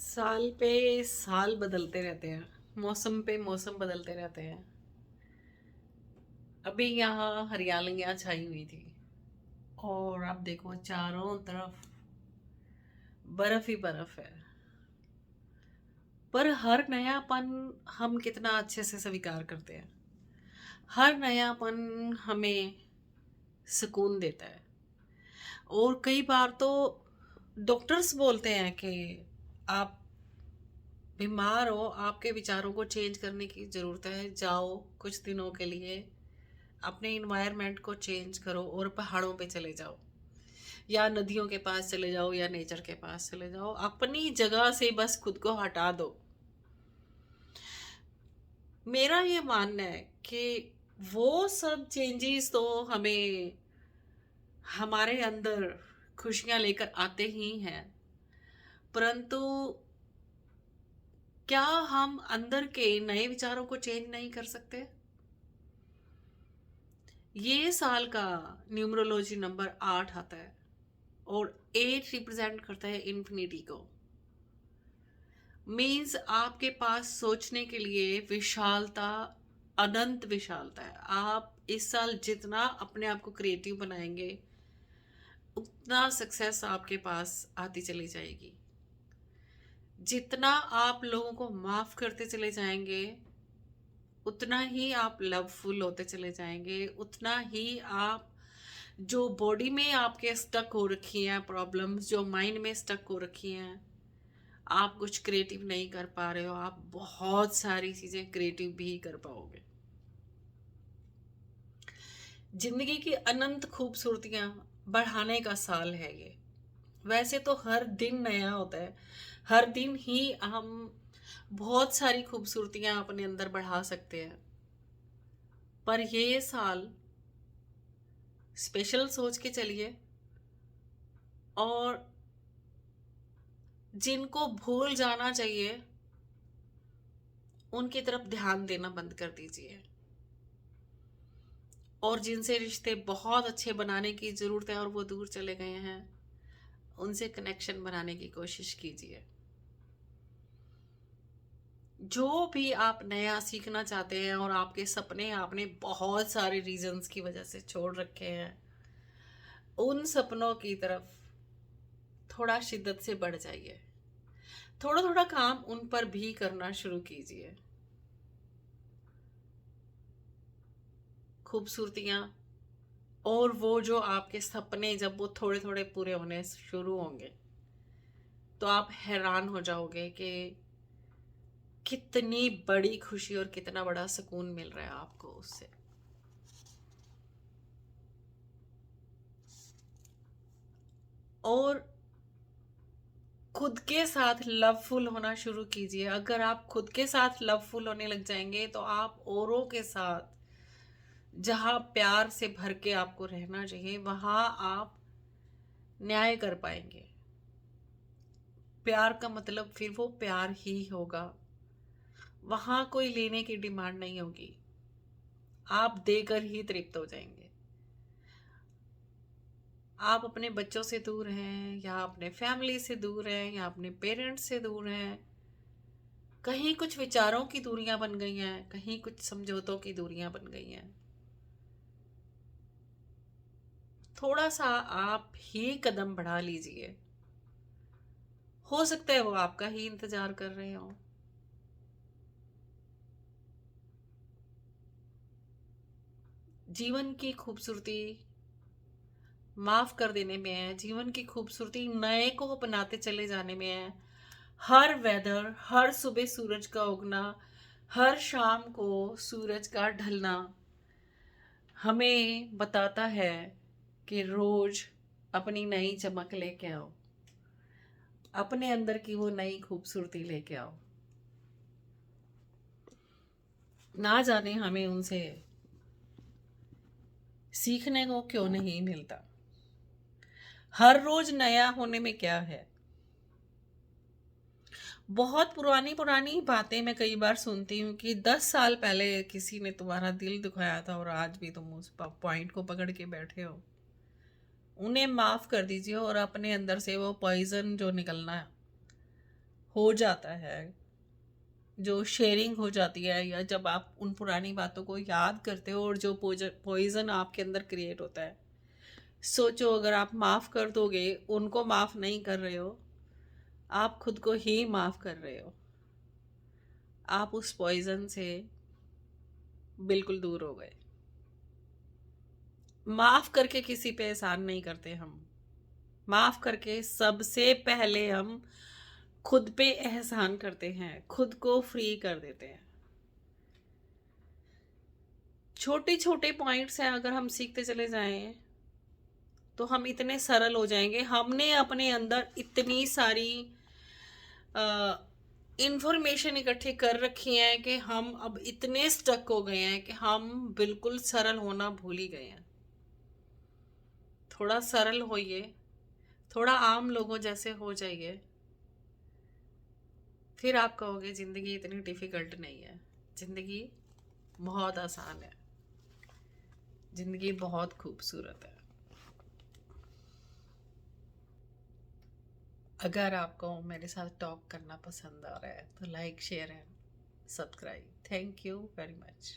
साल पे साल बदलते रहते हैं। मौसम पे मौसम बदलते रहते हैं। अभी यहाँ हरियालियाँ छाई हुई थी और आप देखो चारों तरफ बर्फ ही बर्फ है। पर हर नयापन हम कितना अच्छे से स्वीकार करते हैं। हर नयापन हमें सुकून देता है। और कई बार तो डॉक्टर्स बोलते हैं कि आप बीमार हो, आपके विचारों को चेंज करने की ज़रूरत है। जाओ कुछ दिनों के लिए अपने इन्वायरमेंट को चेंज करो और पहाड़ों पे चले जाओ या नदियों के पास चले जाओ या नेचर के पास चले जाओ। अपनी जगह से बस खुद को हटा दो। मेरा ये मानना है कि वो सब चेंजेस तो हमें हमारे अंदर खुशियाँ लेकर आते ही हैं, परंतु क्या हम अंदर के नए विचारों को चेंज नहीं कर सकते? ये साल का न्यूमरोलॉजी नंबर 8 आता है और 8 रिप्रेजेंट करता है इन्फिनिटी को। मीन्स आपके पास सोचने के लिए विशालता, अनंत विशालता है। आप इस साल जितना अपने आप को क्रिएटिव बनाएंगे उतना सक्सेस आपके पास आती चली जाएगी। जितना आप लोगों को माफ करते चले जाएंगे उतना ही आप लवफुल होते चले जाएंगे। उतना ही आप जो बॉडी में आपके स्टक हो रखी हैं प्रॉब्लम्स, जो माइंड में स्टक हो रखी हैं, आप कुछ क्रिएटिव नहीं कर पा रहे हो, आप बहुत सारी चीज़ें क्रिएटिव भी कर पाओगे। जिंदगी की अनंत खूबसूरतियां बढ़ाने का साल है ये। वैसे तो हर दिन नया होता है, हर दिन ही हम बहुत सारी खूबसूरतियां अपने अंदर बढ़ा सकते हैं, पर ये साल स्पेशल सोच के चलिए और जिनको भूल जाना चाहिए उनकी तरफ ध्यान देना बंद कर दीजिए। और जिनसे रिश्ते बहुत अच्छे बनाने की ज़रूरत है और वो दूर चले गए हैं, उनसे कनेक्शन बनाने की कोशिश कीजिए। जो भी आप नया सीखना चाहते हैं और आपके सपने आपने बहुत सारे रीजंस की वजह से छोड़ रखे हैं, उन सपनों की तरफ थोड़ा शिद्दत से बढ़ जाइए। थोड़ा थोड़ा काम उन पर भी करना शुरू कीजिए। खूबसूरतियाँ और वो जो आपके सपने जब वो थोड़े थोड़े पूरे होने शुरू होंगे तो आप हैरान हो जाओगे कि कितनी बड़ी खुशी और कितना बड़ा सुकून मिल रहा है आपको उससे। और खुद के साथ लवफुल होना शुरू कीजिए। अगर आप खुद के साथ लवफुल होने लग जाएंगे तो आप औरों के साथ, जहाँ प्यार से भर के आपको रहना चाहिए, वहाँ आप न्याय कर पाएंगे। प्यार का मतलब फिर वो प्यार ही होगा। वहाँ कोई लेने की डिमांड नहीं होगी, आप देकर ही तृप्त हो जाएंगे। आप अपने बच्चों से दूर हैं या अपने फैमिली से दूर हैं या अपने पेरेंट्स से दूर हैं, कहीं कुछ विचारों की दूरियां बन गई हैं, कहीं कुछ समझौतों की दूरियां बन गई हैं। थोड़ा सा आप ही कदम बढ़ा लीजिए। हो सकता है वो आपका ही इंतजार कर रहे हो। जीवन की खूबसूरती माफ कर देने में है। जीवन की खूबसूरती नए को अपनाते चले जाने में है। हर वेदर, हर सुबह सूरज का उगना, हर शाम को सूरज का ढलना हमें बताता है कि रोज अपनी नई चमक लेके आओ, अपने अंदर की वो नई खूबसूरती लेके आओ। ना जाने हमें उनसे सीखने को क्यों नहीं मिलता। हर रोज नया होने में क्या है। बहुत पुरानी पुरानी बातें मैं कई बार सुनती हूँ कि 10 साल पहले किसी ने तुम्हारा दिल दुखाया था और आज भी तुम उस पॉइंट को पकड़ के बैठे हो। उन्हें माफ कर दीजिए और अपने अंदर से वो पॉइजन जो निकलना हो जाता है, जो शेयरिंग हो जाती है, या जब आप उन पुरानी बातों को याद करते हो और जो पॉइजन आपके अंदर क्रिएट होता है, सोचो अगर आप माफ़ कर दोगे, उनको माफ़ नहीं कर रहे हो, आप खुद को ही माफ़ कर रहे हो, आप उस पॉइजन से बिल्कुल दूर हो गए। माफ़ करके किसी पे एहसान नहीं करते हम, माफ़ करके सबसे पहले हम खुद पे एहसान करते हैं, खुद को फ्री कर देते हैं। छोटे छोटे पॉइंट्स हैं, अगर हम सीखते चले जाएं तो हम इतने सरल हो जाएंगे। हमने अपने अंदर इतनी सारी इंफॉर्मेशन इकट्ठी कर रखी है कि हम अब इतने स्टक हो गए हैं कि हम बिल्कुल सरल होना भूल ही गए हैं। थोड़ा सरल होइए, थोड़ा आम लोगों जैसे हो जाइए, फिर आप कहोगे ज़िंदगी इतनी डिफ़िकल्ट नहीं है, ज़िंदगी बहुत आसान है, ज़िंदगी बहुत खूबसूरत है। अगर आपको मेरे साथ टॉक करना पसंद आ रहा है तो like, share and subscribe. Thank you very much.